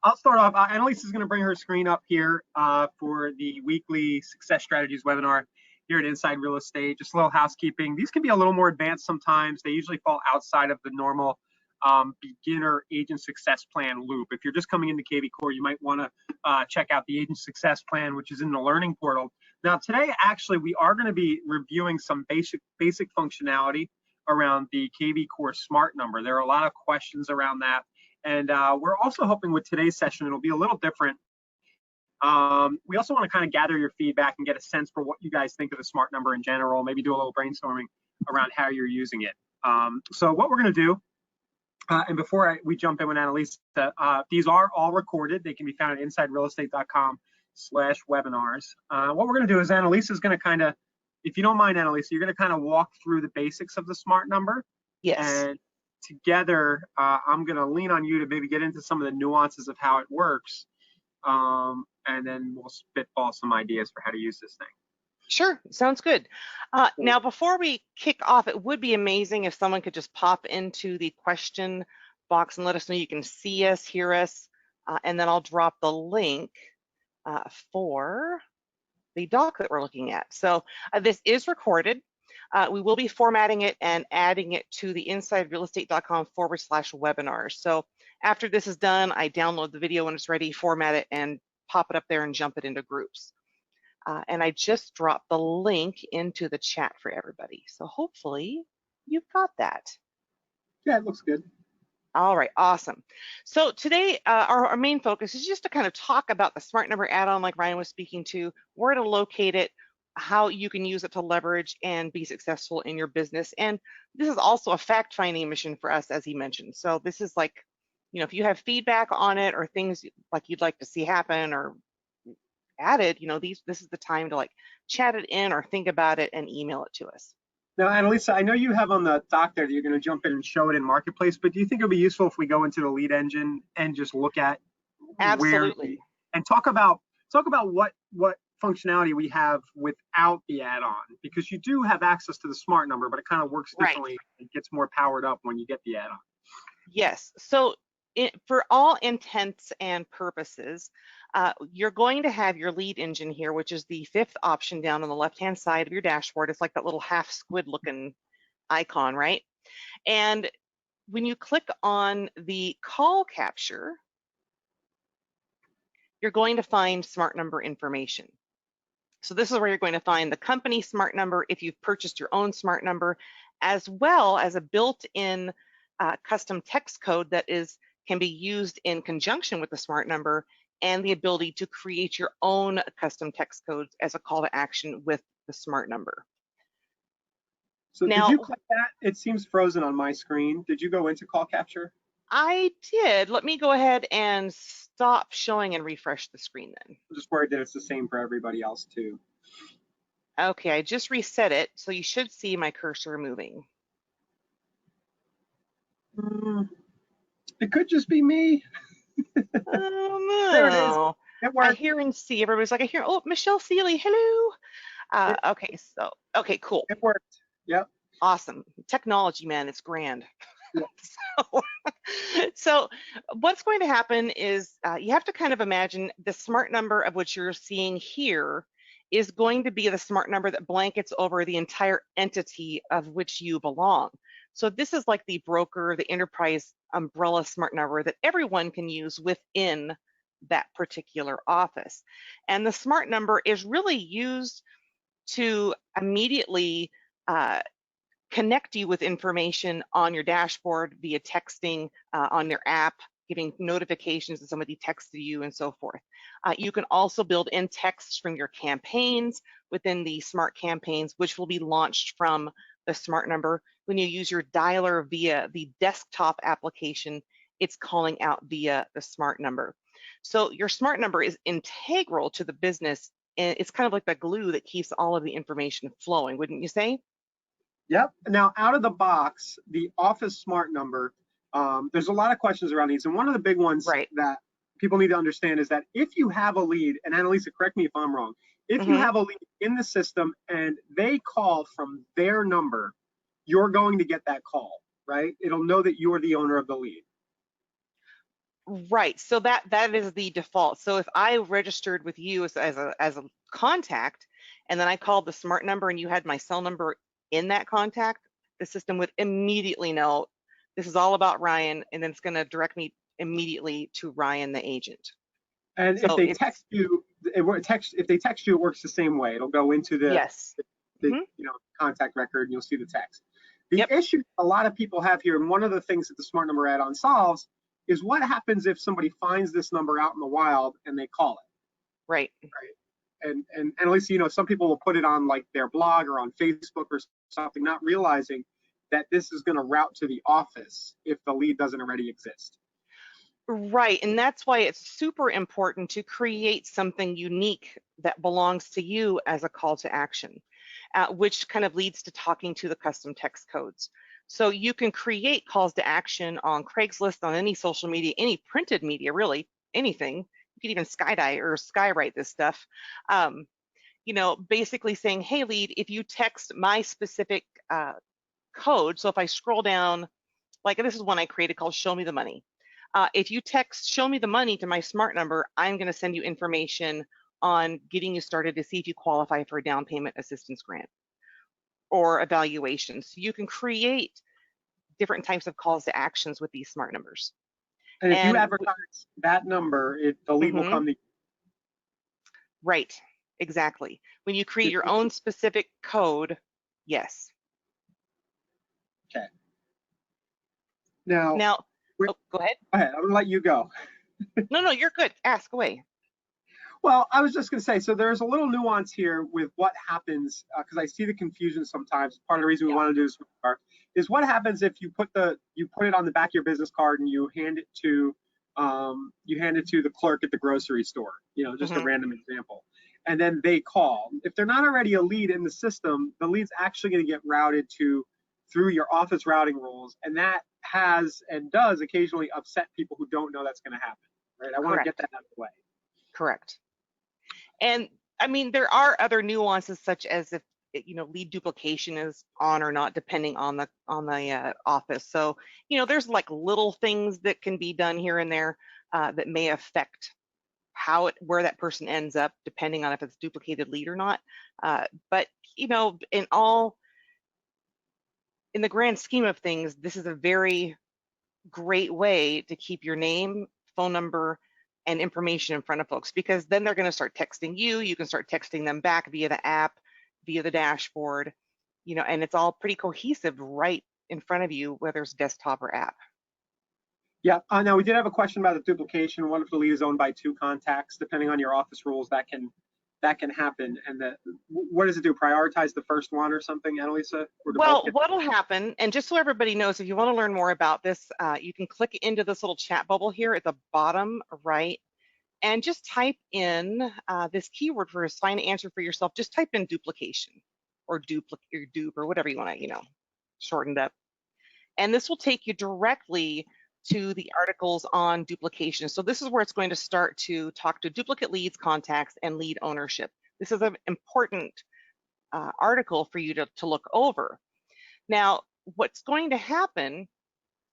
I'll start off. Annalise is going to bring her screen up here for the weekly success strategies webinar here at Inside Real Estate. Just a little housekeeping. These can be a little more advanced sometimes. They usually fall outside of the normal beginner agent success plan loop. If you're just coming into kvCORE, you might want to check out the agent success plan, which is in the learning portal. Now, today, actually, we are going to be reviewing some basic functionality around the kvCORE smart number. There are a lot of questions around that. And we're also hoping with today's session, it'll be a little different. We also want to kind of gather your feedback and get a sense for what you guys think of the smart number in general, maybe do a little brainstorming around how you're using it. So what we're going to do, and before we jump in with Annalise, these are all recorded. They can be found at insiderealestate.com/webinars. What we're going to do is Annalise is going to kind of, if you don't mind, Annalise, you're going to kind of walk through the basics of the smart number. Yes. And together, I'm going to lean on you to maybe get into some of the nuances of how it works. And then we'll spitball some ideas for how to use this thing. Sure, sounds good. Now, before we kick off, it would be amazing if someone could just pop into the question box and let us know you can see us, hear us, and then I'll drop the link for the doc that we're looking at. So this is recorded. We will be formatting it and adding it to the insiderealestate.com/webinars. So after this is done, I download the video when it's ready, format it, and pop it up there and jump it into groups. And I just dropped the link into the chat for everybody. So hopefully you've got that. Yeah, it looks good. All right, awesome. So today, our main focus is just to kind of talk about the smart number add-on like Ryan was speaking to, where to locate it, how you can use it to leverage and be successful in your business. And this is also a fact-finding mission for us, as he mentioned. So this is like, you know, if you have feedback on it or things like you'd like to see happen or added, you know, this is the time to like chat it in or think about it and email it to us. Now, Annalise, I know you have on the doc there that you're going to jump in and show it in Marketplace, but do you think it would be useful if we go into the lead engine and just look at Absolutely. and talk about what functionality we have without the add-on, because you do have access to the smart number, but it kind of works differently. Right. It gets more powered up when you get the add-on. Yes. So for all intents and purposes, you're going to have your lead engine here, which is the 5th option down on the left-hand side of your dashboard. It's like that little half squid looking icon, right? And when you click on the call capture, you're going to find smart number information. So this is where you're going to find the company smart number if you've purchased your own smart number, as well as a built-in custom text code that can be used in conjunction with the smart number, and the ability to create your own custom text codes as a call to action with the smart number. So now, did you click that? It seems frozen on my screen. Did you go into call capture? I did. Let me go ahead and stop showing and refresh the screen then. I'm just worried that it's the same for everybody else too. Okay, I just reset it, so you should see my cursor moving. It could just be me. No. There it is. It worked. I hear and see. Everybody's like, I hear, oh, Michelle Seeley, hello. Okay, cool. It worked. Yep. Awesome. Technology, man, it's grand. Yep. So what's going to happen is you have to kind of imagine the smart number of which you're seeing here is going to be the smart number that blankets over the entire entity of which you belong. So this is like the broker, the enterprise umbrella smart number that everyone can use within that particular office. And the smart number is really used to immediately connect you with information on your dashboard via texting, on your app, giving notifications if somebody texted you and so forth. You can also build in texts from your campaigns within the smart campaigns, which will be launched from the smart number. When you use your dialer via the desktop application, it's calling out via the smart number. So your smart number is integral to the business, and it's kind of like the glue that keeps all of the information flowing, wouldn't you say? Yep. Now, out of the box, the Office smart number, there's a lot of questions around these, and one of the big ones that people need to understand is that if you have a lead, and Annalisa, correct me if I'm wrong, if you have a lead in the system and they call from their number, you're going to get that call, right? It'll know that you're the owner of the lead. Right. So that is the default. So if I registered with you as a contact, and then I called the smart number and you had my cell number in that contact, the system would immediately know this is all about Ryan, and then it's going to direct me immediately to Ryan, the agent. And if So they it's text you, if they text you, it works the same way. It'll go into yes. the Hmm. contact record, and you'll see the text. The Yep. issue a lot of people have here, and one of the things that the smart number add-on solves, is what happens if somebody finds this number out in the wild and they call it, Right. right? And at least some people will put it on like their blog or on Facebook or something, not realizing that this is going to route to the office if the lead doesn't already exist. Right, and that's why it's super important to create something unique that belongs to you as a call to action, which kind of leads to talking to the custom text codes. So you can create calls to action on Craigslist, on any social media, any printed media, really, anything. You can even skywrite this stuff. Basically saying, hey, lead, if you text my specific code, so if I scroll down, like this is one I created called Show Me the Money. If you text Show Me the Money to my smart number, I'm going to send you information on getting you started to see if you qualify for a down payment assistance grant or evaluation. So you can create different types of calls to actions with these smart numbers. And if you And advertise that number, the lead will come to you. right, exactly. When you create your own specific code, yes. Okay. Now, Now, oh, go ahead. Go ahead. I'm gonna let you go. No, you're good. Ask away. Well, I was just going to say, so there's a little nuance here with what happens, because I see the confusion sometimes. Part of the reason we want to do this is what happens if you put it on the back of your business card and you hand it to the clerk at the grocery store, just a random example, and then they call. If they're not already a lead in the system, the lead's actually going to get routed through your office routing rules, and that has and does occasionally upset people who don't know that's going to happen. Right? I want to get that out of the way. Correct. And I mean, there are other nuances such as if lead duplication is on or not, depending on the office. So there's like little things that can be done here and there that may affect where that person ends up, depending on if it's duplicated lead or not. But in the grand scheme of things, this is a very great way to keep your name, phone number, and information in front of folks, because then they're going to start texting you. You can start texting them back via the app, via the dashboard, and it's all pretty cohesive right in front of you, whether it's desktop or app. Yeah. Now we did have a question about the duplication. What if the lead is owned by two contacts? Depending on your office rules, that can happen. And what does it do? Prioritize the first one or something, Annalisa? Well, what'll happen, and just so everybody knows, if you want to learn more about this, you can click into this little chat bubble here at the bottom right, and just type in this keyword for find an answer for yourself. Just type in duplication or dupe or whatever you want to, shortened up. And this will take you directly to the articles on duplication. So this is where it's going to start to talk to duplicate leads, contacts, and lead ownership. This is an important article for you to look over. Now, what's going to happen,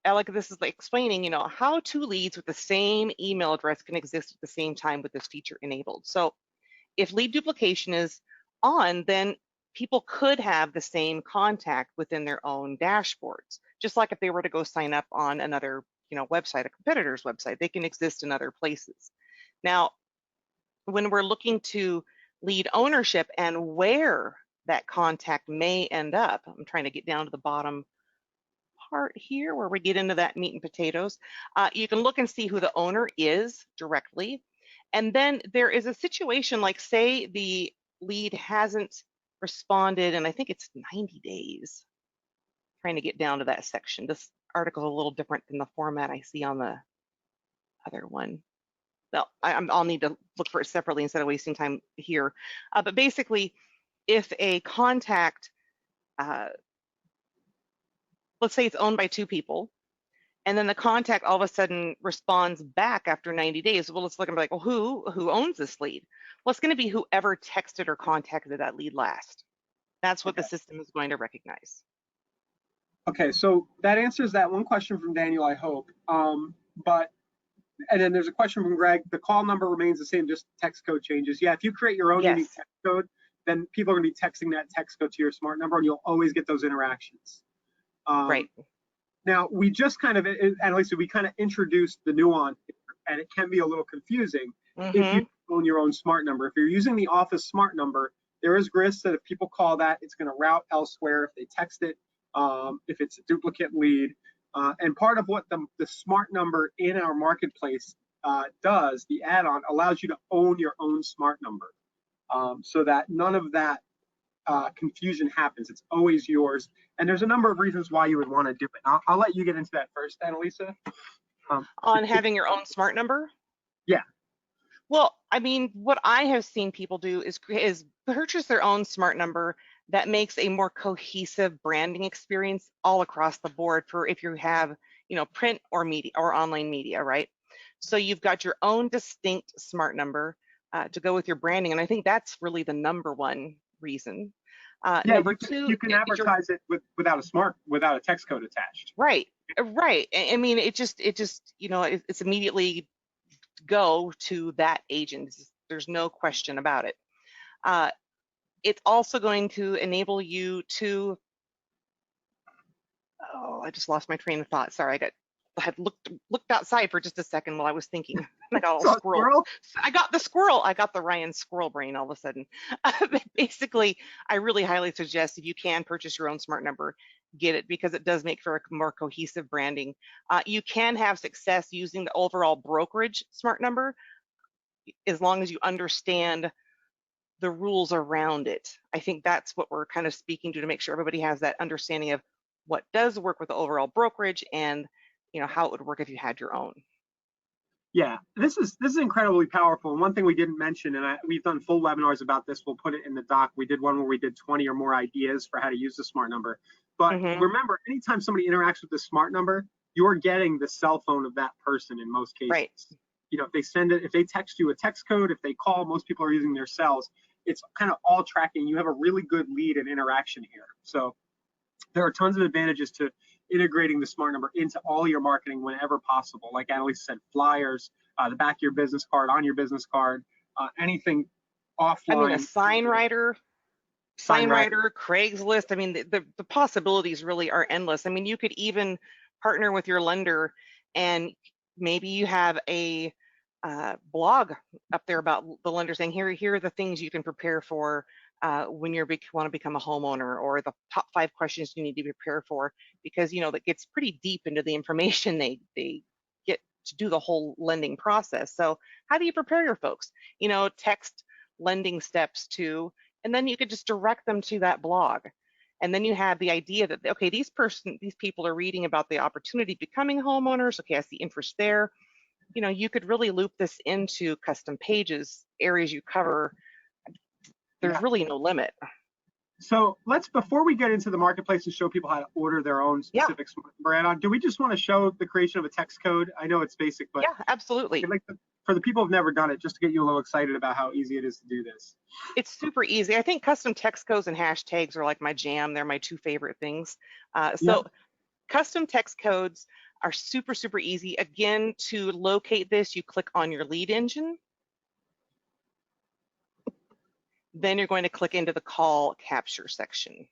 like this is like explaining, how two leads with the same email address can exist at the same time with this feature enabled. So if lead duplication is on, then people could have the same contact within their own dashboards, just like if they were to go sign up on another website, a competitor's website, they can exist in other places. Now, when we're looking to lead ownership and where that contact may end up, I'm trying to get down to the bottom part here where we get into that meat and potatoes. You can look and see who the owner is directly. And then there is a situation like, say the lead hasn't responded, and I think it's 90 days. Trying to get down to that section. This article is a little different than the format I see on the other one. Well, I'll need to look for it separately instead of wasting time here. But basically, if a contact, let's say it's owned by two people, and then the contact all of a sudden responds back after 90 days, well, let's look and be like, well, who owns this lead? Well, it's going to be whoever texted or contacted that lead last. That's what the system is going to recognize. Okay, so that answers that one question from Daniel, I hope. But And then there's a question from Greg. The call number remains the same, just text code changes. Yeah, if you create your own Yes. unique text code, then people are going to be texting that text code to your smart number, and you'll always get those interactions. Right. Now, we just kind of, at least we kind of introduced the nuance, and it can be a little confusing if you own your own smart number. If you're using the office smart number, there is risk that if people call that, it's going to route elsewhere if they text it, if it's a duplicate lead. And part of what the smart number in our marketplace does, the add-on allows you to own your own smart number, so that none of that confusion happens. It's always yours. And there's a number of reasons why you would want to do it. I'll let you get into that first, Annalisa. On having your own smart number? Yeah. Well, I mean, what I have seen people do is purchase their own smart number that makes a more cohesive branding experience all across the board for if you have, you know, print or media or online media, right? So you've got your own distinct smart number to go with your branding. And I think that's really the number one reason. Yeah, number two, you can advertise it without a text code attached. Right. I mean, it just, you know, it's immediately go to that agent. There's no question about it. It's also going to enable you to, oh, I just lost my train of thought. Sorry, I had looked outside for just a second while I was thinking. I got all squirrel. I got the squirrel. I got the Ryan squirrel brain all of a sudden. Basically, I really highly suggest if you can purchase your own smart number, get it, because it does make for a more cohesive branding. You can have success using the overall brokerage smart number as long as you understand the rules around it. I think that's what we're kind of speaking to make sure everybody has that understanding of what does work with the overall brokerage and, you know, how it would work if you had your own. Yeah, this is incredibly powerful. And one thing we didn't mention, and we've done full webinars about this, we'll put it in the doc. We did one where we did 20 or more ideas for how to use the smart number. But remember, anytime somebody interacts with the smart number, you're getting the cell phone of that person in most cases. Right. You know, if they text you a text code, if they call, most people are using their cells. It's kind of all tracking. You have a really good lead and interaction here. So there are tons of advantages to integrating the smart number into all your marketing whenever possible. Like Annalisa said, flyers, the back of your business card, on your business card, anything offline. I mean, a sign writer, Craigslist. I mean, the possibilities really are endless. I mean, you could even partner with your lender, and maybe you have a blog up there about the lender saying, here are the things you can prepare for when you want to become a homeowner, or the top 5 questions you need to prepare for, because, you know, that gets pretty deep into the information they get to do the whole lending process. So how do you prepare your folks? You know, text lending steps to, and then you could just direct them to that blog. And then you have the idea that, okay, these people are reading about the opportunity of becoming homeowners. Okay, I see interest there. You know, you could really loop this into custom pages, areas you cover. There's really no limit. So before we get into the marketplace and show people how to order their own specific smart number add-on, do we just want to show the creation of a text code? I know it's basic, but yeah, absolutely. For the people who've never done it, just to get you a little excited about how easy it is to do this. It's super easy. I think custom text codes and hashtags are like my jam. They're my 2 favorite things. Custom text codes are super, super easy. Again, to locate this, you click on your lead engine. Then you're going to click into the call capture section.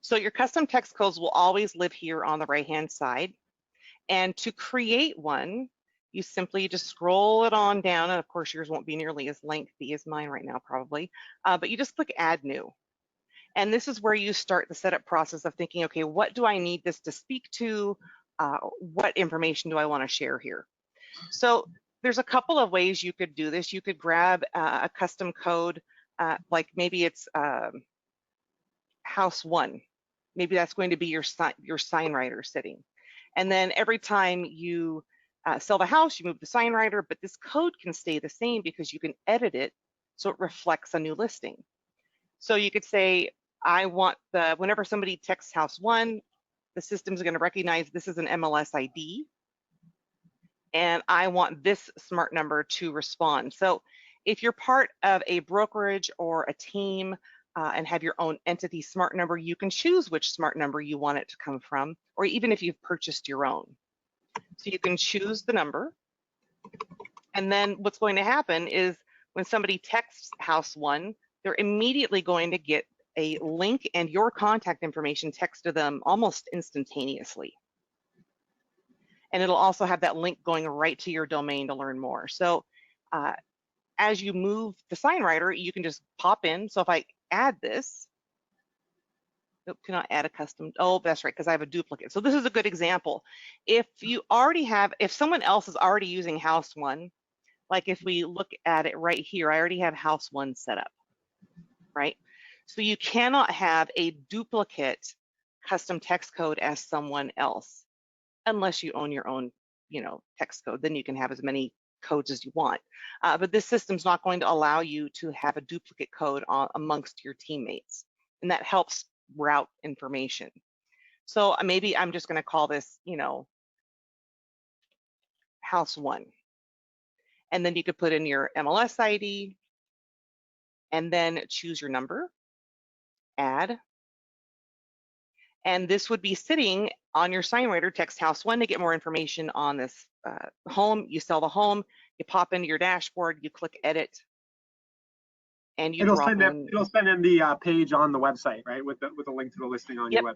So your custom text codes will always live here on the right-hand side. And to create one, you simply just scroll it on down. And of course, yours won't be nearly as lengthy as mine right now, probably. But you just click Add New. And this is where you start the setup process of thinking, okay, what do I need this to speak to? What information do I want to share here? So there's a couple of ways you could do this. You could grab a custom code, like maybe it's house 1. Maybe that's going to be your sign writer sitting. And then every time you sell the house, you move the sign writer, but this code can stay the same because you can edit it so it reflects a new listing. So you could say, I want whenever somebody texts house 1, the system's going to recognize this is an MLS ID, and I want this smart number to respond. So if you're part of a brokerage or a team and have your own entity smart number, you can choose which smart number you want it to come from, or even if you've purchased your own. So you can choose the number. And then what's going to happen is when somebody texts house one, they're immediately going to get a link and your contact information text to them almost instantaneously. And it'll also have that link going right to your domain to learn more. So as you move the sign writer, you can just pop in. So if I add this, nope, cannot add a custom, oh, that's right, because I have a duplicate. So this is a good example. If you already have, if someone else is already using house one, like if we look at it right here, I already have house one set up, right? So you cannot have a duplicate custom text code as someone else unless you own your own, text code. Then you can have as many codes as you want. But this system's not going to allow you to have a duplicate code amongst your teammates. And that helps route information. So maybe I'm just going to call this, house one. And then you could put in your MLS ID and then choose your number, add. And this would be sitting on your sign writer, text house one to get more information on this home. You sell the home, you pop into your dashboard, you click edit, and you drop in. It'll send them the page on the website, right? With a link to the listing on your website.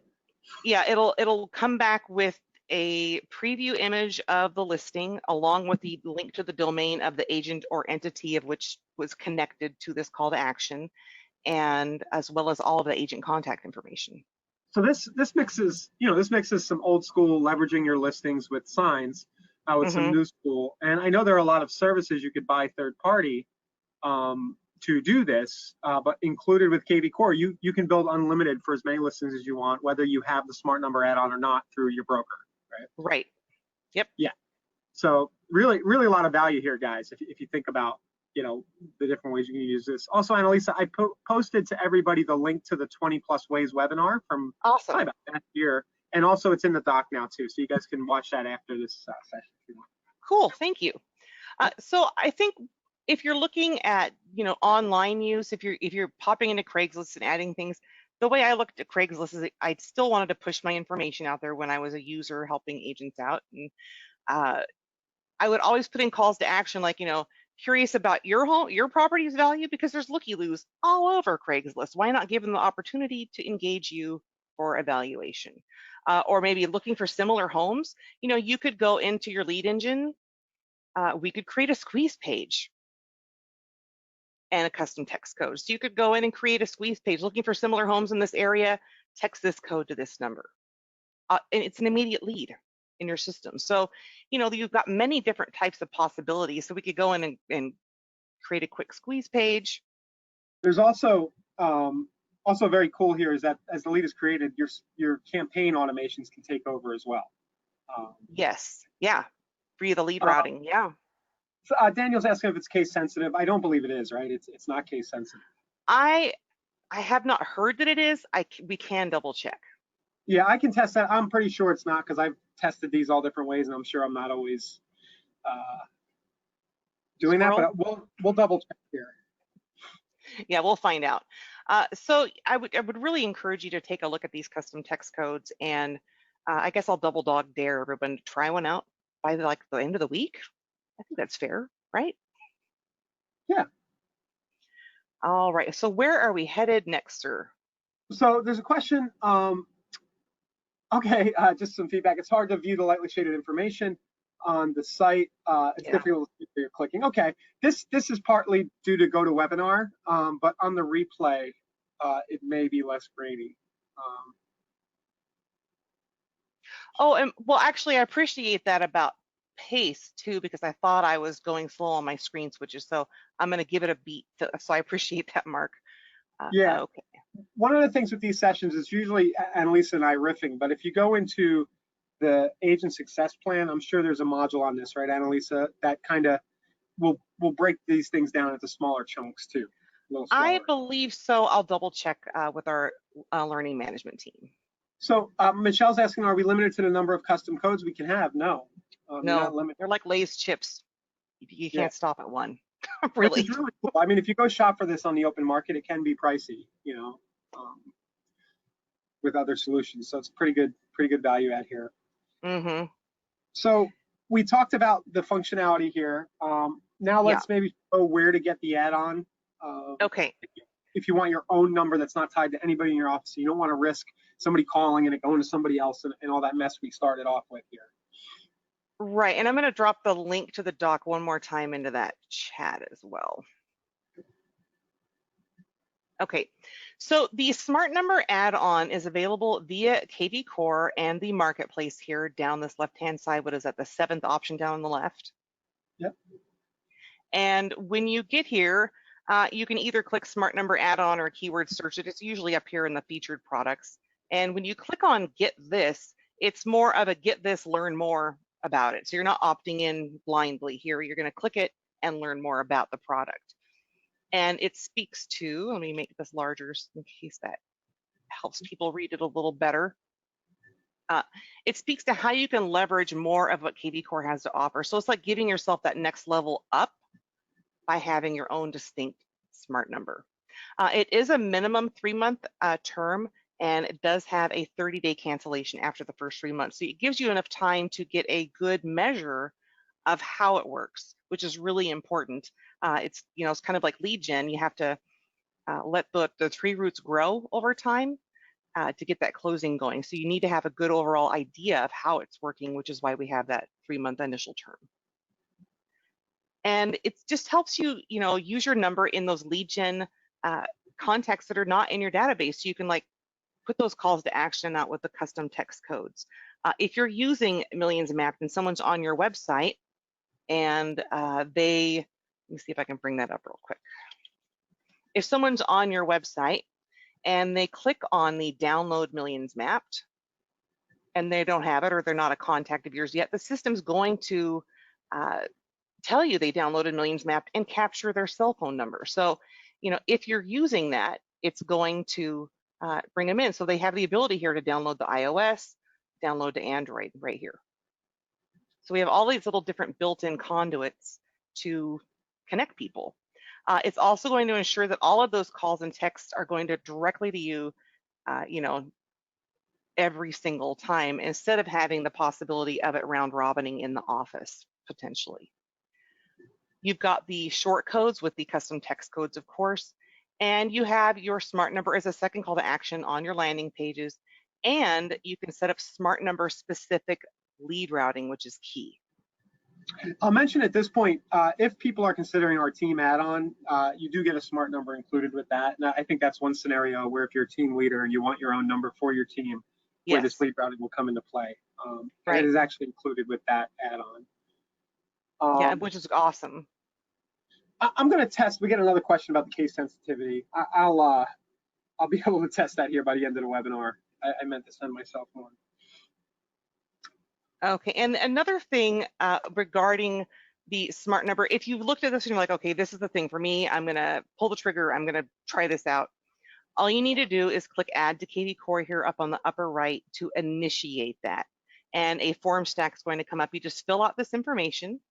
Yeah, it'll come back with a preview image of the listing along with the link to the domain of the agent or entity of which was connected to this call to action, and as well as all of the agent contact information. So this mixes, some old school leveraging your listings with signs with some new school. And I know there are a lot of services you could buy third party to do this, but included with kvCORE, you can build unlimited for as many listings as you want, whether you have the smart number add-on or not through your broker, right? Right. Yep. Yeah. So really, really a lot of value here, guys, if you think about, the different ways you can use this. Also, Annalisa, I posted to everybody the link to the 20 plus ways webinar from awesome. about last year. And also it's in the doc now too. So you guys can watch that after this session if you want. Cool, thank you. So I think if you're looking at, online use, if you're popping into Craigslist and adding things, the way I looked at Craigslist is I still wanted to push my information out there when I was a user helping agents out. And I would always put in calls to action like, curious about your home, your property's value, because there's looky-loos all over Craigslist. Why not give them the opportunity to engage you for evaluation? Or maybe looking for similar homes, you could go into your lead engine. We could create a squeeze page and a custom text code. So you could go in and create a squeeze page looking for similar homes in this area, text this code to this number. And it's an immediate lead in your system. So, you've got many different types of possibilities. So we could go in and create a quick squeeze page. There's also very cool here is that as the lead is created, your campaign automations can take over as well. Yes, yeah, for you the lead routing, yeah. So, Daniel's asking if it's case sensitive. I don't believe it is, right? It's not case sensitive. I have not heard that it is. We can double check. Yeah, I can test that. I'm pretty sure it's not because I've tested these all different ways, and I'm sure I'm not always doing that. But we'll double check here. Yeah, we'll find out. So I would really encourage you to take a look at these custom text codes, and I guess I'll double dog dare everyone to try one out by the end of the week. I think that's fair, right? Yeah. All right. So where are we headed next, sir? So there's a question. Okay, just some feedback. It's hard to view the lightly shaded information on the site. It's difficult to see where you're clicking. Okay, this is partly due to GoToWebinar, but on the replay, it may be less grainy. Oh, and well, actually, I appreciate that about pace too, because I thought I was going slow on my screen switches. So I'm going to give it a beat. So I appreciate that, Mark. Yeah. Okay. One of the things with these sessions is usually Annalisa and I riffing, but if you go into the agent success plan, I'm sure there's a module on this, right, Annalisa, that kind of will break these things down into smaller chunks too. I believe so. I'll double check with our learning management team. So Michelle's asking, are we limited to the number of custom codes we can have? No. No, they're like Lay's chips. You can't stop at one. Really. Which is really cool. I mean, if you go shop for this on the open market, it can be pricey, with other solutions. So it's pretty good value add here. Mm-hmm. So we talked about the functionality here. Now Yeah. let's maybe know where to get the add-on. Okay. If you want your own number that's not tied to anybody in your office, you don't want to risk somebody calling and it going to somebody else and all that mess we started off with here. Right, and I'm going to drop the link to the doc one more time into that chat as well. Okay, so the Smart Number add-on is available via kvCORE and the Marketplace here down this left-hand side. What is that, the 7th option down on the left? Yep. And when you get here, you can either click Smart Number add-on or keyword search it. It's usually up here in the featured products. And when you click on Get This, it's more of a get this, learn more about it. So you're not opting in blindly here. You're going to click it and learn more about the product. And it speaks to, let me make this larger in case that helps people read it a little better. It speaks to how you can leverage more of what kvCORE has to offer. So it's like giving yourself that next level up by having your own distinct smart number. It is a minimum 3-month term, and it does have a 30-day cancellation after the first 3 months. So it gives you enough time to get a good measure of how it works, which is really important. It's, you know, it's kind of like lead gen. You have to let the tree roots grow over time to get that closing going. So you need to have a good overall idea of how it's working, which is why we have that 3-month initial term. And it just helps you, you know, use your number in those lead gen contexts that are not in your database. So you can like put those calls to action out with the custom text codes. If you're using Millions Mapped and someone's on your website and let me see if I can bring that up real quick. If someone's on your website and they click on the download Millions Mapped and they don't have it or they're not a contact of yours yet, the system's going to tell you they downloaded Millions Mapped and capture their cell phone number. So, you know, if you're using that, it's going to bring them in. So they have the ability here to download the iOS, download to Android right here. So we have all these little different built-in conduits to connect people. It's also going to ensure that all of those calls and texts are going to directly to you, you know, every single time, instead of having the possibility of it round robining in the office potentially. You've got the short codes with the custom text codes, of course, and you have your smart number as a second call to action on your landing pages, and you can set up smart number specific lead routing, which is key. I'll mention at this point, if people are considering our team add-on, you do get a smart number included with that. And I think that's one scenario where if you're a team leader and you want your own number for your team, where this lead routing will come into play. And it is actually included with that add-on. Yeah, which is awesome. I'm going to test. We get another question about the case sensitivity. I'll be able to test that here by the end of the webinar. I meant to send myself one. Okay, and another thing regarding the smart number, if you've looked at this and you're like, okay, this is the thing for me, I'm gonna pull the trigger, I'm gonna try this out. All you need to do is click add to kvCORE here up on the upper right to initiate that. And a form stack is going to come up. You just fill out this information.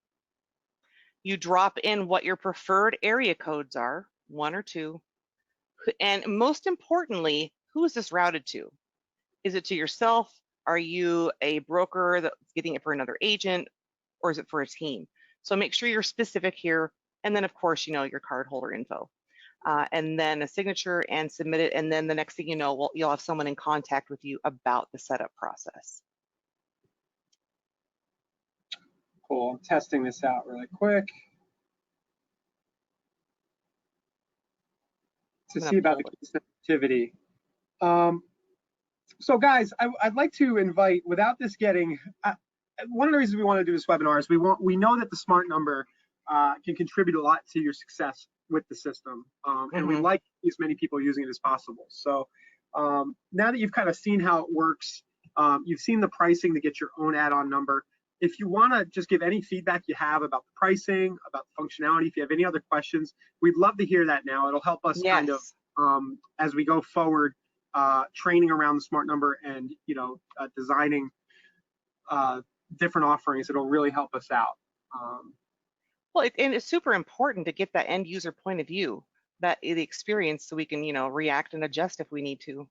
You drop in what your preferred area codes are, 1 or 2. And most importantly, who is this routed to? Is it to yourself? Are you a broker that's getting it for another agent, or is it for a team? So make sure you're specific here. And then of course, you know, your cardholder info. And then a signature and submit it. And then the next thing you know, well, you'll have someone in contact with you about the setup process. Cool, I'm testing this out really quick to see about the sensitivity. So guys, I'd like to invite, without this getting, one of the reasons we want to do this webinar is we know that the smart number can contribute a lot to your success with the system, and we like as many people using it as possible. So now that you've kind of seen how it works, you've seen the pricing to get your own add-on number. If you want to just give any feedback you have about the pricing, about the functionality, if you have any other questions, we'd love to hear that now. It'll help us kind of, as we go forward, training around the smart number and, you know, designing different offerings. It'll really help us out. Well, and it's super important to get that end user point of view, that the experience, so we can, you know, react and adjust if we need to.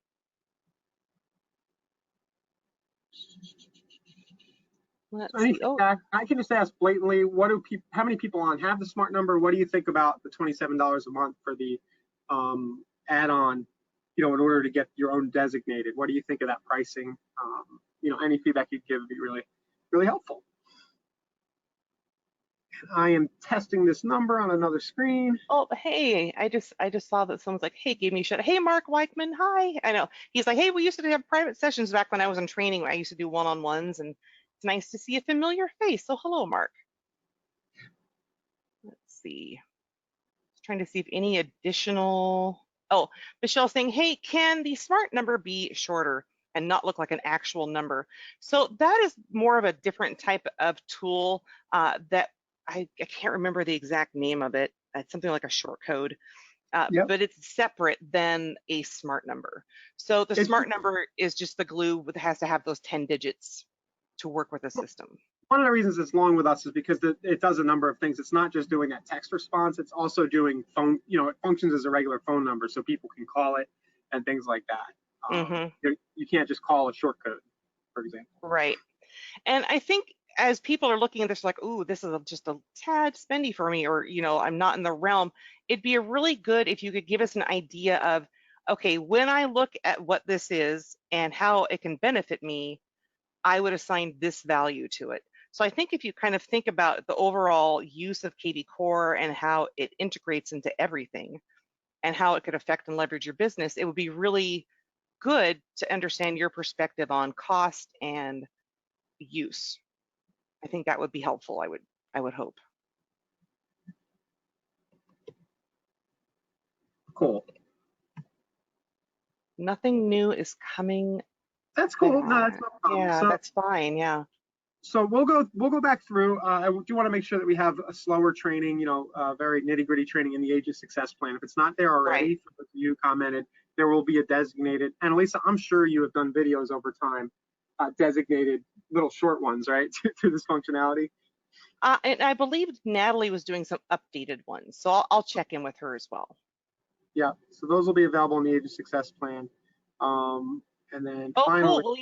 Let's So any see. Oh, feedback? I can just ask blatantly, what do people, how many people on have the smart number? What do you think about the $27 a month for the add-on, in order to get your own designated? What do you think of that pricing? Any feedback you'd give would be really, really helpful. I am testing this number on another screen. oh, hey, I just saw that someone's like, hey, gave me a shout. Hey, Mark Weichman, hi. I know. He's like, hey, we used to have private sessions back when I was in training. I used to do one-on-ones, and it's nice to see a familiar face. So hello, Mark. Let's see. Just trying to see if any additional. Oh, Michelle's saying, hey, can the smart number be shorter and not look like an actual number? So that is more of a different type of tool that I can't remember the exact name of it. It's something like a short code, Yep. but it's separate than a smart number. So the smart number is just the glue that has to have those 10 digits to work with the system. One of the reasons it's long with us is because it does a number of things. It's not just doing that text response. It's also doing phone, it functions as a regular phone number so people can call it and things like that. You can't just call a short code, for example. Right. And I think as people are looking at this like, ooh, this is just a tad spendy for me, or, I'm not in the realm, it'd be a really good if you could give us an idea of, okay, when I look at what this is and how it can benefit me, I would assign this value to it. So I think if you kind of think about the overall use of kvCORE and how it integrates into everything and how it could affect and leverage your business, it would be really good to understand your perspective on cost and use. I think that would be helpful. I would hope. Cool. Nothing new is coming. That's cool. No, that's no problem. Yeah, that's fine. Yeah. So we'll go back through. I do want to make sure that we have a slower training, very nitty-gritty training in the Agent Success Plan. If it's not there already, Right. for those of you commented, there will be a designated. And Elisa, I'm sure you have done videos over time, designated little short ones, right, to this functionality. And I believe Natalie was doing some updated ones, so I'll check in with her as well. Yeah, so those will be available in the Agent Success Plan. And then finally, cool.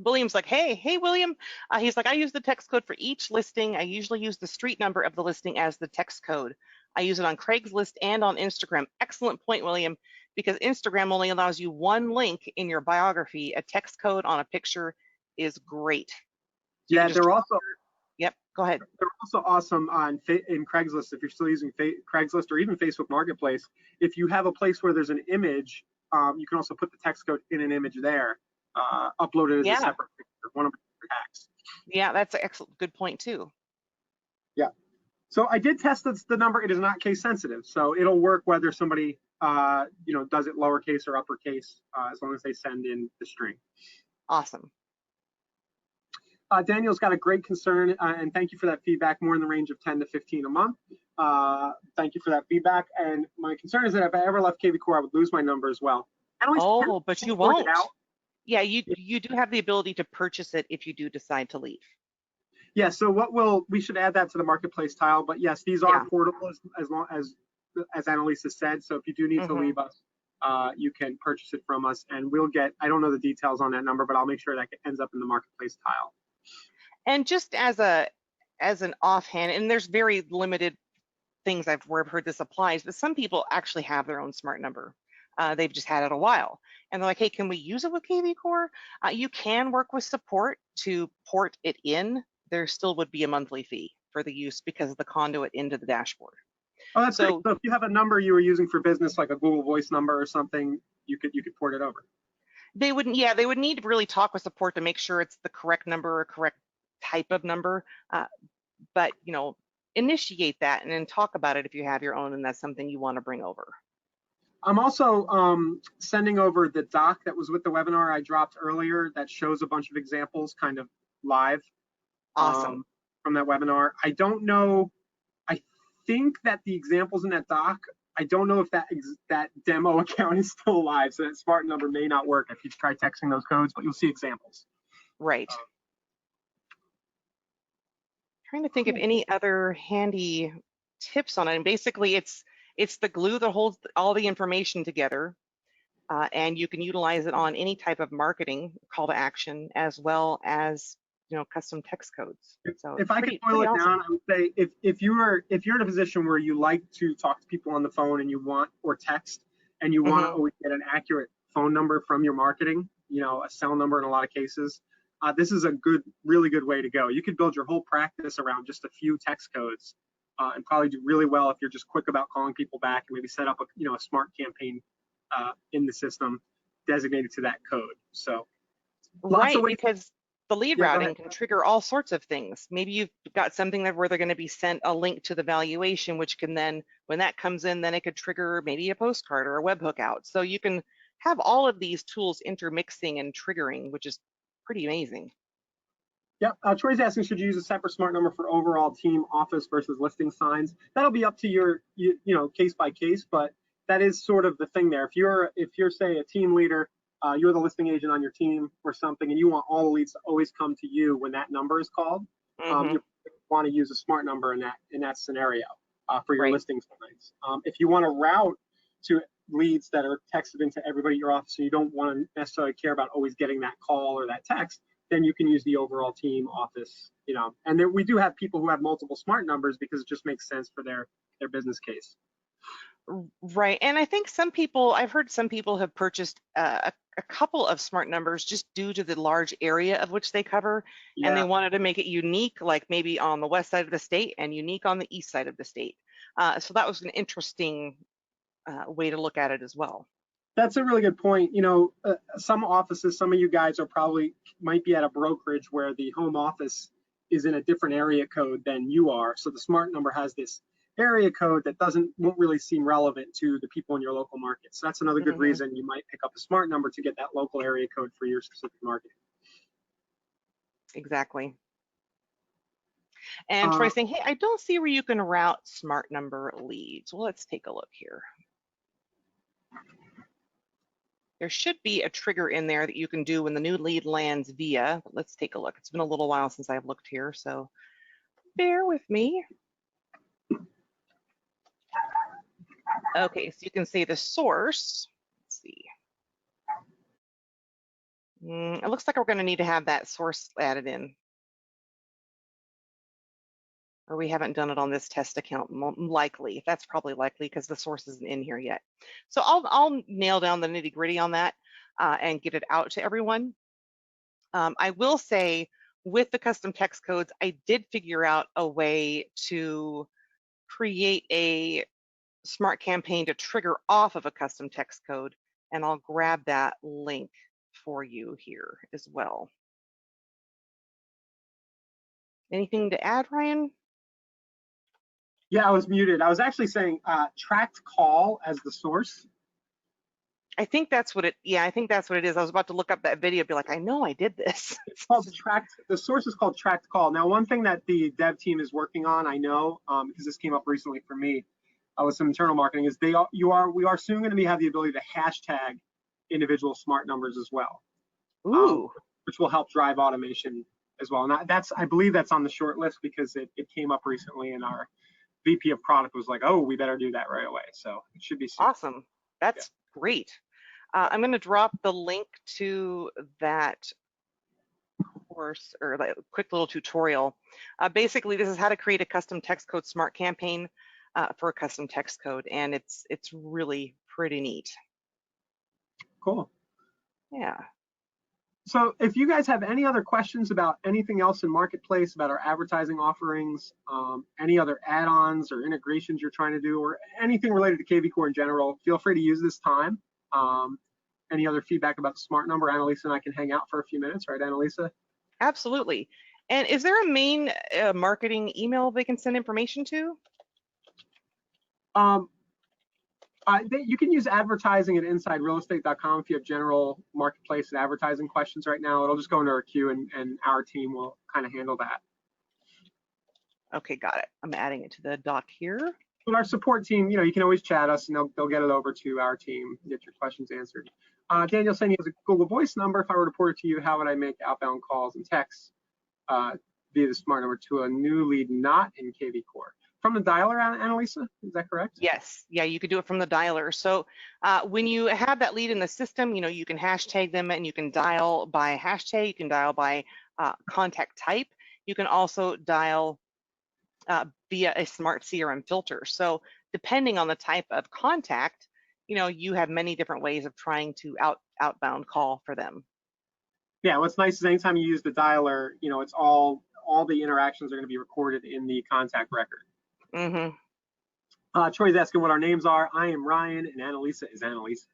William's like, hey, William. He's like, I use the text code for each listing. I usually use the street number of the listing as the text code. I use it on Craigslist and on Instagram. Excellent point, William, because Instagram only allows you one link in your biography. A text code on a picture is great. So yeah, they're also. Yep, go ahead. They're also awesome in Craigslist if you're still using Craigslist or even Facebook Marketplace. If you have a place where there's an image, you can also put the text code in an image there, upload it as a separate picture, one of the hacks. Yeah, that's an excellent, good point too. Yeah. So I did test the number. It is not case sensitive, so it'll work whether somebody does it lowercase or uppercase, as long as they send in the string. Awesome. Daniel's got a great concern, and thank you for that feedback, more in the range of 10 to 15 a month. Thank you for that feedback. And my concern is that if I ever left kvCORE, I would lose my number as well. But you won't. Yeah, you do have the ability to purchase it if you do decide to leave. Yeah, so we should add that to the marketplace tile. But yes, these are portable as long as Annalisa said. So if you do need to leave us, you can purchase it from us, and we'll get, I don't know the details on that number, but I'll make sure that ends up in the marketplace tile. And just as an offhand, and there's very limited things where I've heard this applies, but some people actually have their own smart number. They've just had it a while, and they're like, hey, can we use it with kvCORE? You can work with support to port it in. There still would be a monthly fee for the use because of the conduit into the dashboard. Oh, that's great. So if you have a number you were using for business, like a Google Voice number or something, you could port it over. They would need to really talk with support to make sure it's the correct number or correct type of number, but initiate that and then talk about it if you have your own and that's something you want to bring over. I'm also sending over the doc that was with the webinar I dropped earlier that shows a bunch of examples kind of live. Awesome. From that webinar. I don't know, I think that the examples in that doc, I don't know if that demo account is still alive, so that smart number may not work if you try texting those codes, but you'll see examples. Right. Trying to think of any other handy tips on it. And basically, it's the glue that holds all the information together, and you can utilize it on any type of marketing call to action, as well as custom text codes. So if I could boil it down, I would say if you're in a position where you like to talk to people on the phone and you want, or text, and you want to always get an accurate phone number from your marketing, a cell number in a lot of cases, this is a really good way to go. You could build your whole practice around just a few text codes, and probably do really well if you're just quick about calling people back, and maybe set up a smart campaign in the system designated to that code. So lots of ways. Because the lead routing can trigger all sorts of things. Maybe you've got something where they're going to be sent a link to the valuation, which can then, when that comes in, then it could trigger maybe a postcard or a webhook out. So you can have all of these tools intermixing and triggering, which is pretty amazing. Yep. Troy's asking, should you use a separate smart number for overall team, office versus listing signs? That'll be up to your, case by case, but that is sort of the thing there. If you're say a team leader, you're the listing agent on your team or something, and you want all the leads to always come to you when that number is called, you want to use a smart number in that scenario for your listing signs. If you want to route to leads that are texted into everybody at your office, and you don't want to necessarily care about always getting that call or that text, then you can use the overall team, office, and then we do have people who have multiple smart numbers because it just makes sense for their business case. Right. And I think I've heard some people have purchased a couple of smart numbers just due to the large area of which they cover. Yeah. And they wanted to make it unique, like maybe on the west side of the state and unique on the east side of the state. So that was an interesting way to look at it as well. That's a really good point. Some offices, some of you guys might be at a brokerage where the home office is in a different area code than you are. So the smart number has this area code that won't really seem relevant to the people in your local market. So that's another good reason you might pick up a smart number to get that local area code for your specific market. Exactly. And Troy's saying, hey, I don't see where you can route smart number leads. Well, let's take a look here. There should be a trigger in there that you can do when the new lead lands via. Let's take a look. It's been a little while since I've looked here, so bear with me. Okay, so you can say the source. Let's see. It looks like we're going to need to have that source added in. Or we haven't done it on this test account, likely. That's probably likely because the source isn't in here yet. So I'll nail down the nitty gritty on that and get it out to everyone. I will say with the custom text codes, I did figure out a way to create a smart campaign to trigger off of a custom text code, and I'll grab that link for you here as well. Anything to add, Ryan? Yeah, I was muted. I was actually saying tracked call as the source. I think that's what it. Yeah, I think that's what it is. I was about to look up that video, be like, I know I did this. It's called tracked. The source is called tracked call. Now, one thing that the dev team is working on, I know, because this came up recently for me, with some internal marketing, is we are soon going to have the ability to hashtag individual smart numbers as well. Ooh. Which will help drive automation as well. And I believe that's on the short list because it came up recently, and our VP of product was like, oh, we better do that right away. So it should be soon. Awesome. That's great. I'm going to drop the link to that course or that quick little tutorial. Basically, this is how to create a custom text code smart campaign for a custom text code, and it's really pretty neat. Cool. Yeah. So if you guys have any other questions about anything else in Marketplace, about our advertising offerings, any other add-ons or integrations you're trying to do, or anything related to kvCORE in general, feel free to use this time. Any other feedback about the smart number, Annalisa and I can hang out for a few minutes, right, Annalisa? Absolutely. And is there a main marketing email they can send information to? You can use advertising at insiderealestate.com if you have general marketplace and advertising questions right now. It'll just go into our queue, and our team will kind of handle that. Okay, got it. I'm adding it to the doc here. But our support team, you can always chat us, and they'll get it over to our team and get your questions answered. Daniel saying he has a Google Voice number. If I were to report it to you, how would I make outbound calls and texts via the smart number to a new lead not in kvCORE? From the dialer, Annalisa, is that correct? Yes, yeah, you could do it from the dialer. So when you have that lead in the system, you can hashtag them, and you can dial by hashtag, you can dial by contact type, you can also dial via a smart CRM filter. So depending on the type of contact, you have many different ways of trying to outbound call for them. Yeah, what's nice is anytime you use the dialer, it's all the interactions are going to be recorded in the contact record. Mm-hmm. Troy's asking what our names are. I am Ryan, and Annalisa is Annalisa.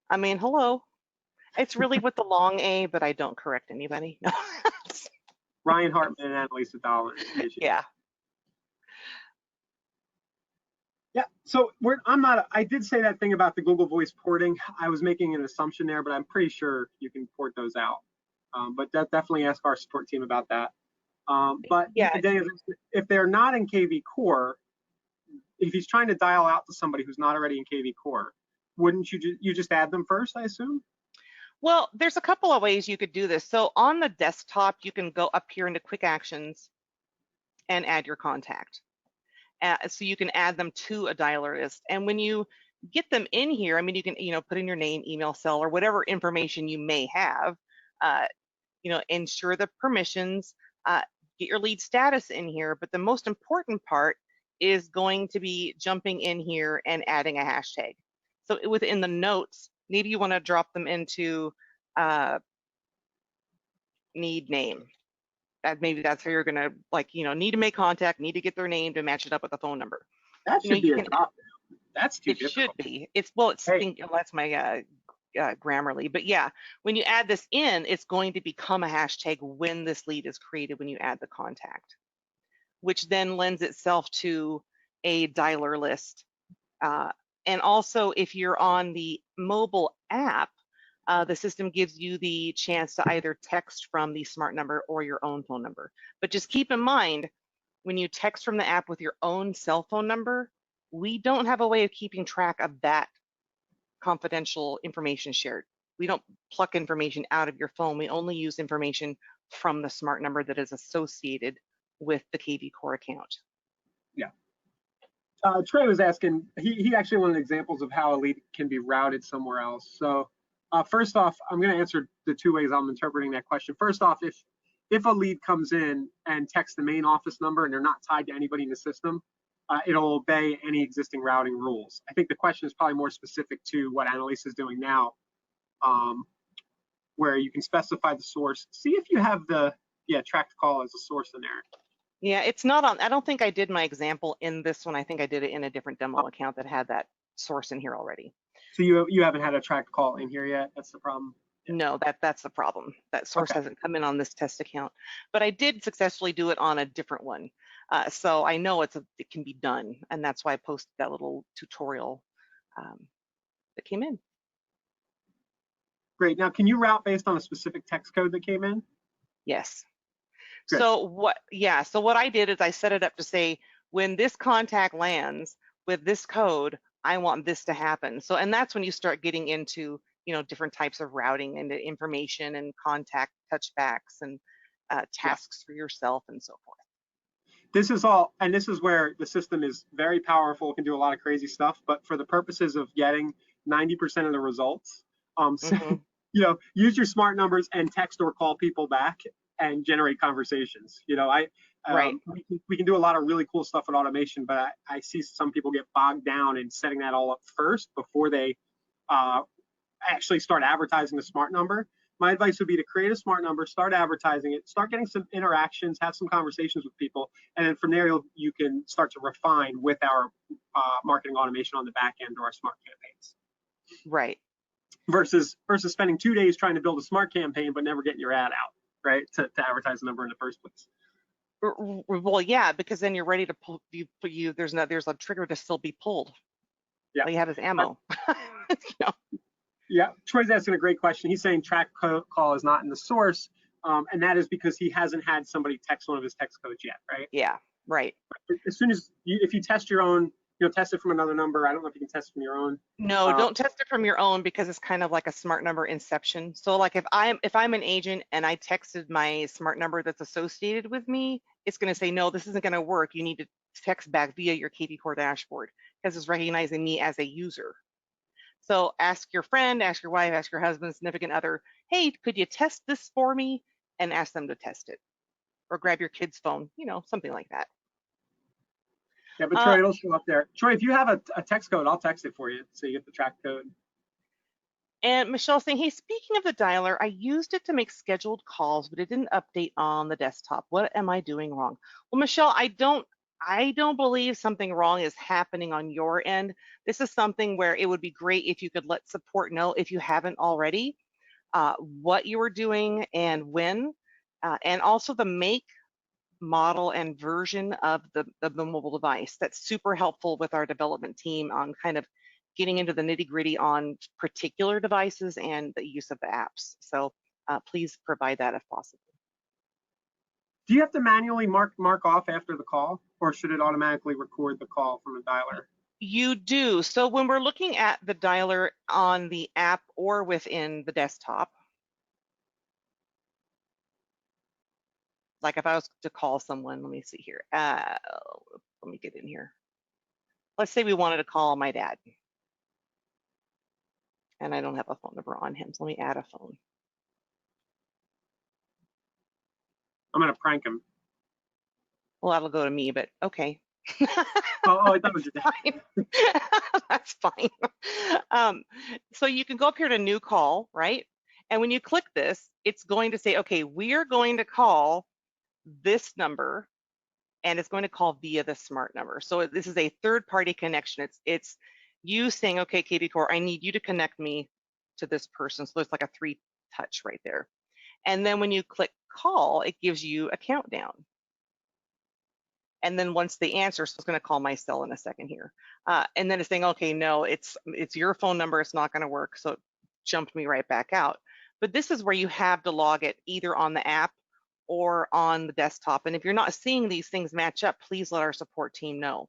I mean, hello. It's really with the long A, but I don't correct anybody. No. Ryan Hartman and Annalisa Dahlin. Yeah. Yeah, so I did say that thing about the Google Voice porting. I was making an assumption there, but I'm pretty sure you can port those out. But definitely ask our support team about that. But yeah, if they're not in kvCORE, if he's trying to dial out to somebody who's not already in kvCORE, wouldn't you just add them first, I assume? Well, there's a couple of ways you could do this. So on the desktop, you can go up here into quick actions and add your contact. So you can add them to a dialer list. And when you get them in here, I mean, you can, put in your name, email, cell, or whatever information you may have, ensure the permissions, get your lead status in here. But the most important part is going to be jumping in here and adding a hashtag. So within the notes, maybe you want to drop them into need name. Maybe that's how you're going to need to make contact, need to get their name to match it up with the phone number. That should be a drop down. That's too difficult. It should be. That's my Grammarly. But yeah, when you add this in, it's going to become a hashtag when this lead is created, when you add the contact, which then lends itself to a dialer list. And also, if you're on the mobile app, the system gives you the chance to either text from the smart number or your own phone number. But just keep in mind, when you text from the app with your own cell phone number, we don't have a way of keeping track of that confidential information shared. We don't pluck information out of your phone. We only use information from the smart number that is associated with the kvCORE account. Yeah. Trey was asking, he actually wanted examples of how a lead can be routed somewhere else. So first off, I'm going to answer the two ways I'm interpreting that question. First off, if a lead comes in and texts the main office number and they're not tied to anybody in the system, it'll obey any existing routing rules. I think the question is probably more specific to what Annalisa is doing now, where you can specify the source. See if you have the tracked call as a source in there. Yeah, it's not on. I don't think I did my example in this one. I think I did it in a different demo account that had that source in here already. So you haven't had a tracked call in here yet? That's the problem? Yeah. No, that's the problem. That source hasn't come in on this test account, but I did successfully do it on a different one. So I know it can be done, and that's why I posted that little tutorial that came in. Great. Now, can you route based on a specific text code that came in? Yes. Good. So what I did is I set it up to say, when this contact lands with this code, I want this to happen. So, and that's when you start getting into, different types of routing and information and contact touchbacks and tasks for yourself and so forth. This is where the system is very powerful, can do a lot of crazy stuff, but for the purposes of getting 90% of the results, use your smart numbers and text or call people back and generate conversations. Right. We can do a lot of really cool stuff with automation, but I see some people get bogged down in setting that all up first before they actually start advertising the smart number. My advice would be to create a smart number, start advertising it, start getting some interactions, have some conversations with people, and then from there you can start to refine with our marketing automation on the back end or our smart campaigns. Right. Versus spending 2 days trying to build a smart campaign but never getting your ad out, right, to advertise the number in the first place. Well, yeah, because then you're ready to pull. There's a trigger to still be pulled. Yeah. All you have is ammo. Yeah, Troy's asking a great question. He's saying track call is not in the source, and that is because he hasn't had somebody text one of his text codes yet, right? Yeah, right. As soon as if you test your own, test it from another number. I don't know if you can test from your own. No, don't test it from your own, because it's kind of like a smart number inception. So like if I'm an agent and I texted my smart number that's associated with me, it's going to say, no, this isn't going to work. You need to text back via your kvCORE dashboard, because it's recognizing me as a user. So ask your friend, ask your wife, ask your husband, significant other, hey, could you test this for me? and ask them to test it, or grab your kid's phone, something like that. Yeah, but Troy, it'll show up there. Troy, if you have a text code, I'll text it for you so you get the track code. And Michelle's saying, hey, speaking of the dialer, I used it to make scheduled calls, but it didn't update on the desktop. What am I doing wrong? Well, Michelle, I don't believe something wrong is happening on your end. This is something where it would be great if you could let support know, if you haven't already, what you were doing and when, and also the make, model, and version of the mobile device. That's super helpful with our development team on kind of getting into the nitty-gritty on particular devices and the use of the apps. So please provide that if possible. Do you have to manually mark off after the call, or should it automatically record the call from a dialer? You do. So when we're looking at the dialer on the app or within the desktop, like if I was to call someone, let me see here. Let me get in here. Let's say we wanted to call my dad. And I don't have a phone number on him, so let me add a phone. I'm going to prank him. Well, that'll go to me, but okay. Oh, I thought it was your dad. That's fine. So you can go up here to new call, right? And when you click this, it's going to say, okay, we are going to call this number, and it's going to call via the smart number. So this is a third-party connection. It's you saying, okay, kvCORE, I need you to connect me to this person. So there's like a 3-touch right there. And then when you click call, it gives you a countdown. And then once they answer, so it's going to call my cell in a second here. And then it's saying, okay, no, it's your phone number. It's not going to work. So it jumped me right back out. But this is where you have to log it either on the app or on the desktop. And if you're not seeing these things match up, please let our support team know.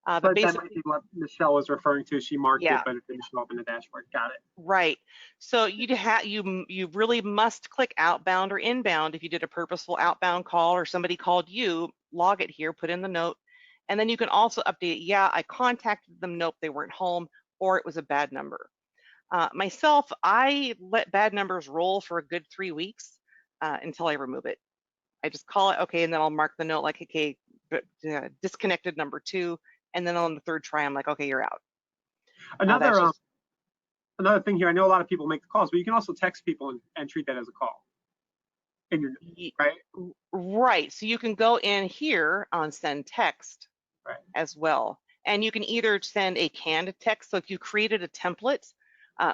But that might be what Michelle was referring to. She marked it, but it didn't show up in the dashboard. Got it. Right. So you really must click outbound or inbound. If you did a purposeful outbound call or somebody called you, log it here, put in the note, and then you can also update it. Yeah, I contacted them. Nope, they weren't home, or it was a bad number. Myself, I let bad numbers roll for a good 3 weeks until I remove it. I just call it okay, and then I'll mark the note like, okay, disconnected number 2, and then on the 3rd try, I'm like, okay, you're out. Another thing here, I know a lot of people make the calls, but you can also text people and treat that as a call. Right? Right. So you can go in here on send text as well. And you can either send a canned text. So if you created a template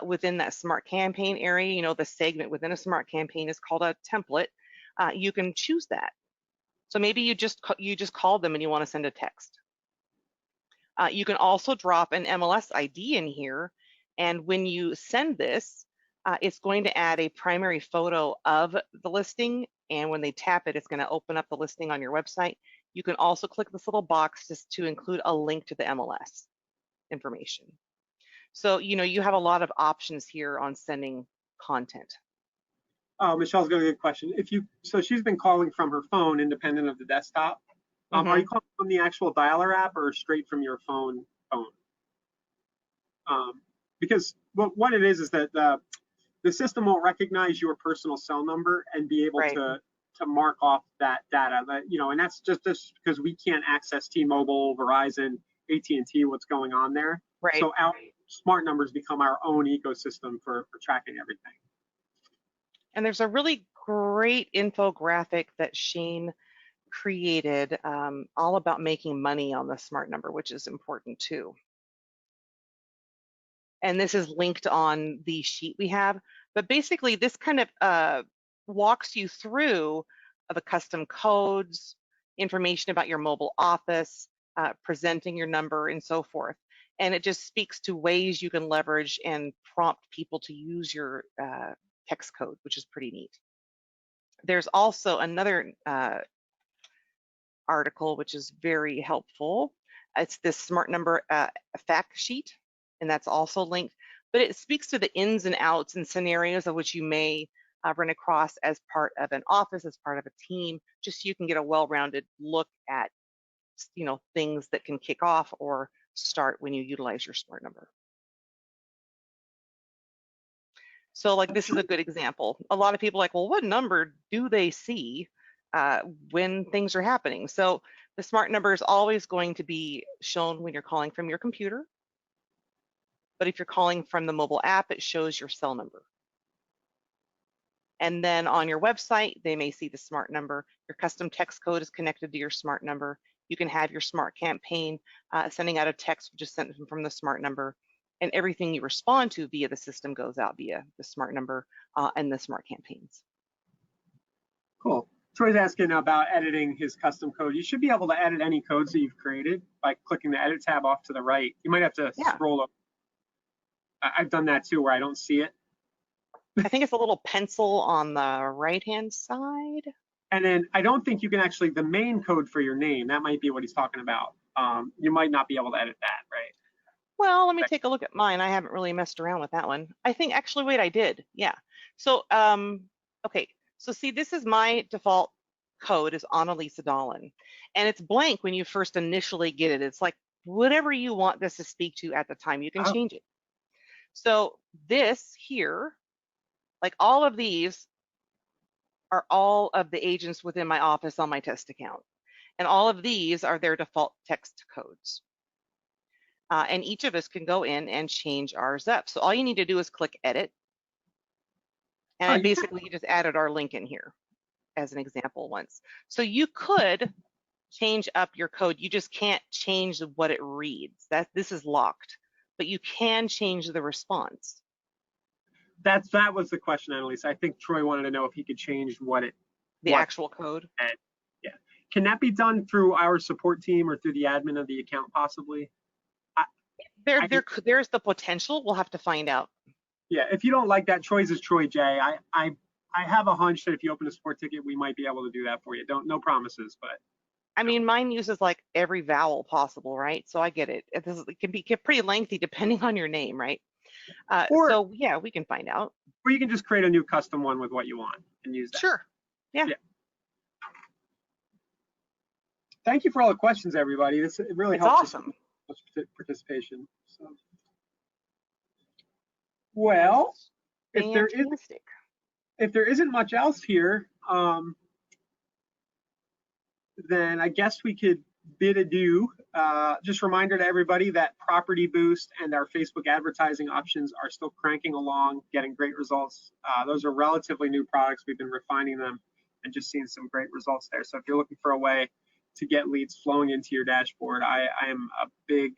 within that smart campaign area, the segment within a smart campaign is called a template. You can choose that. So maybe you just called them and you want to send a text. You can also drop an MLS ID in here. And when you send this, it's going to add a primary photo of the listing. And when they tap it, it's going to open up the listing on your website. You can also click this little box just to include a link to the MLS information. So, you have a lot of options here on sending content. Oh, Michelle's got a good question. So she's been calling from her phone independent of the desktop. Are you calling from the actual dialer app or straight from your phone? Because what it is that the system won't recognize your personal cell number and be able to mark off that data. And that's just because we can't access T-Mobile, Verizon, AT&T, what's going on there. Right. So our smart numbers become our own ecosystem for tracking everything. And there's a really great infographic that Shane created all about making money on the smart number, which is important too. And this is linked on the sheet we have. But basically, this kind of walks you through the custom codes, information about your mobile office, presenting your number, and so forth. And it just speaks to ways you can leverage and prompt people to use your text code, which is pretty neat. There's also another article, which is very helpful. It's this smart number fact sheet, and that's also linked. But it speaks to the ins and outs and scenarios of which you may run across as part of an office, as part of a team, just so you can get a well-rounded look at, things that can kick off or start when you utilize your smart number. So like this is a good example. A lot of people are like, well, what number do they see when things are happening? So the smart number is always going to be shown when you're calling from your computer. But if you're calling from the mobile app, it shows your cell number. And then on your website, they may see the smart number. Your custom text code is connected to your smart number. You can have your smart campaign sending out a text just sent from the smart number. And everything you respond to via the system goes out via the smart number and the smart campaigns. Cool. Troy's asking about editing his custom code. You should be able to edit any codes that you've created by clicking the edit tab off to the right. You might have to scroll up. I've done that too, where I don't see it. I think it's a little pencil on the right-hand side. And then I don't think you can actually, the main code for your name, that might be what he's talking about. You might not be able to edit that, right? Well, let me take a look at mine. I haven't really messed around with that one. I think actually, wait, I did. Yeah. So, okay. So see, this is my default code is Annalisa Dolan. And it's blank when you first initially get it. It's like whatever you want this to speak to at the time, you can change it. So this here, like all of these are all of the agents within my office on my test account. And all of these are their default text codes. And each of us can go in and change ours up. So all you need to do is click edit. And basically you just added our link in here as an example once. So you could change up your code. You just can't change what it reads. This is locked, but you can change the response. That was the question, Annalise. I think Troy wanted to know if he could change the actual code. Yeah. Can that be done through our support team or through the admin of the account possibly? There's the potential. We'll have to find out. Yeah, if you don't like that, Troy's is Troy J. I have a hunch that if you open a support ticket, we might be able to do that for you. No promises, but. I mean, mine uses like every vowel possible, right? So I get it. It can be pretty lengthy depending on your name, right? So yeah, we can find out. Or you can just create a new custom one with what you want and use that. Sure. Yeah. Thank you for all the questions, everybody. It really helps. Awesome. Participation. So. Well, if there isn't much else here, then I guess we could bid adieu. Just a reminder to everybody that Property Boost and our Facebook advertising options are still cranking along, getting great results. Those are relatively new products. We've been refining them and just seeing some great results there. So if you're looking for a way to get leads flowing into your dashboard, I am a big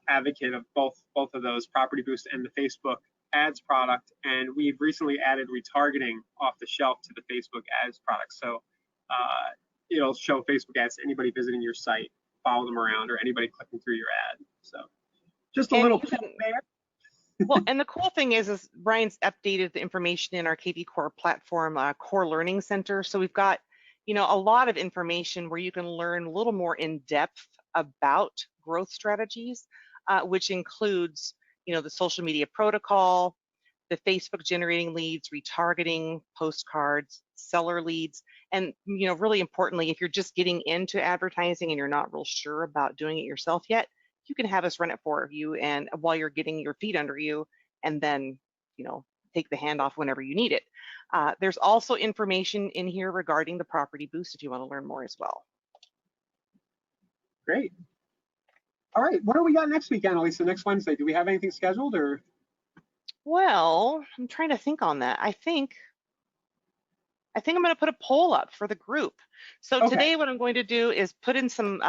advocate of both of those, Property Boost and the Facebook ads product. And we've recently added retargeting off the shelf to the Facebook ads product. So it'll show Facebook ads to anybody visiting your site, follow them around, or anybody clicking through your ad. So just a little plug there. Well, and the cool thing is Brian's updated the information in our kvCORE platform, Core Learning Center. So we've got, a lot of information where you can learn a little more in depth about growth strategies, which includes, the social media protocol, the Facebook generating leads, retargeting, postcards, seller leads, and really importantly, if you're just getting into advertising and you're not real sure about doing it yourself yet, you can have us run it for you, and while you're getting your feet under you, and then take the handoff whenever you need it. There's also information in here regarding the Property Boost if you want to learn more as well. Great. All right, what do we got next week, Annalisa? Next Wednesday, do we have anything scheduled or? Well, I'm trying to think on that. I think I'm going to put a poll up for the group. So today what I'm going to do is put in some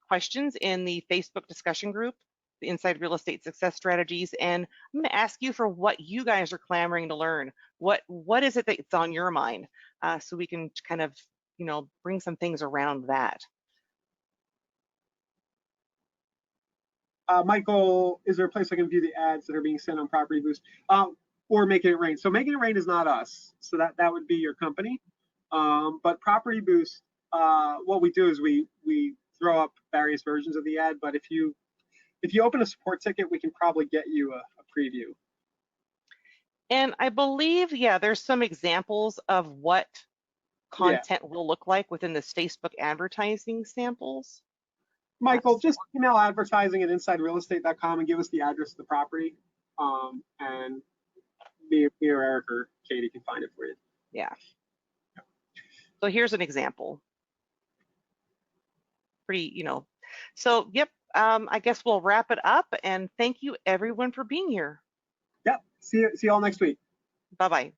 questions in the Facebook discussion group, the Inside Real Estate Success Strategies, and I'm going to ask you for what you guys are clamoring to learn. What is it that's on your mind, so we can kind of bring some things around that. Michael, is there a place I can view the ads that are being sent on Property Boost? Or Making It Rain. So Making It Rain is not us. So that would be your company. But Property Boost, what we do is we throw up various versions of the ad. But if you open a support ticket, we can probably get you a preview. And I believe, there's some examples of what content will look like within this Facebook advertising samples. Michael, just email advertising at insiderealestate.com and give us the address of the property, and me or Eric or Katie can find it for you. Yeah. So here's an example. Pretty, you know. So, yep, I guess we'll wrap it up, and thank you everyone for being here. Yeah, see you all next week. Bye-bye.